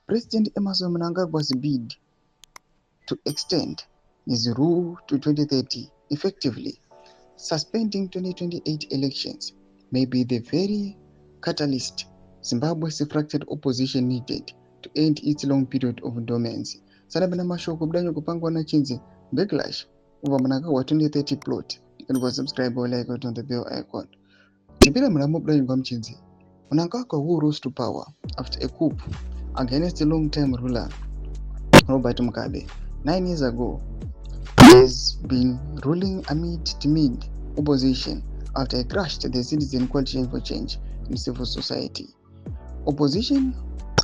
President Emmerson Mnangagwa's bid to extend his rule to 2030, effectively suspending 2028 elections, may be the very catalyst Zimbabwe's fractured opposition needed to end its long period of dormancy. Sanabana mashoko kudanyo kupangwa na chinzi backlash over Mnangagwa 2030 plot. You can go subscribe or like it on the bell icon. Chipira mlamu kudanyo kwa mchinzi. Mnangagwa, who rose to power after a coup against the long-time ruler Robert Mugabe 9 years ago, has been ruling amid timid opposition after he crushed the Citizen Coalition for Change in civil society. Opposition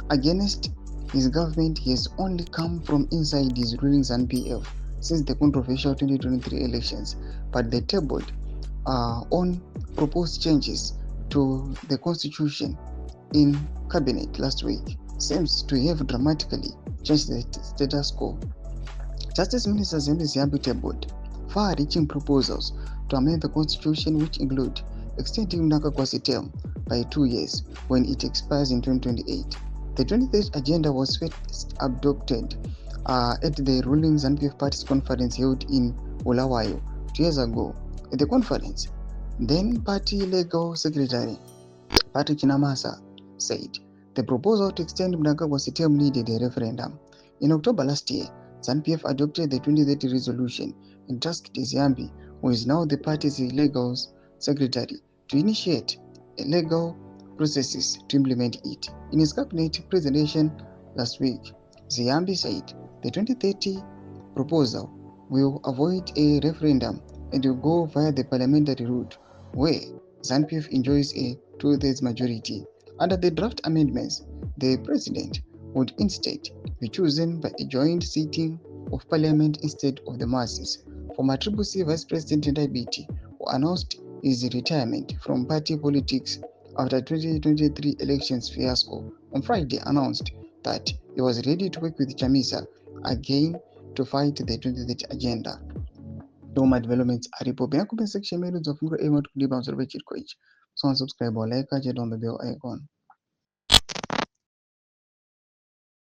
against his government has only come from inside his ruling ZANU-PF since the controversial 2023 elections, but they tabled on proposed changes to the constitution in cabinet last week seems to have dramatically changed the status quo. Justice Minister Zimbi tabled far-reaching proposals to amend the constitution, which include extending Mnangagwa's term by 2 years when it expires in 2028. The 23rd agenda was first adopted at the ruling ZANU-PF Party's conference held in Bulawayo 2 years ago. At the conference, then party legal secretary PANECHAMISA said the proposal to extend Mnangagwa's term needed a referendum. In October last year, ZANU-PF adopted the 2030 resolution and tasked Ziyambi, who is now the party's legal secretary, to initiate legal processes to implement it. In his cabinet presentation last week, Ziyambi said the 2030 proposal will avoid a referendum and will go via the parliamentary route, where ZANU-PF enjoys a 2/3 majority. Under the draft amendments, the president would instead be chosen by a joint sitting of parliament instead of the masses. Former CCC Vice President Ndayibiti, who announced his retirement from party politics after 2023 elections fiasco, on Friday announced that he was ready to work with CHAMISA again to fight the 2030 agenda. Doma developments aripo pena comment section menu dzafungura ema kuti kudiba musoro pechiriko ichi. So subscribe or like, on the bell icon.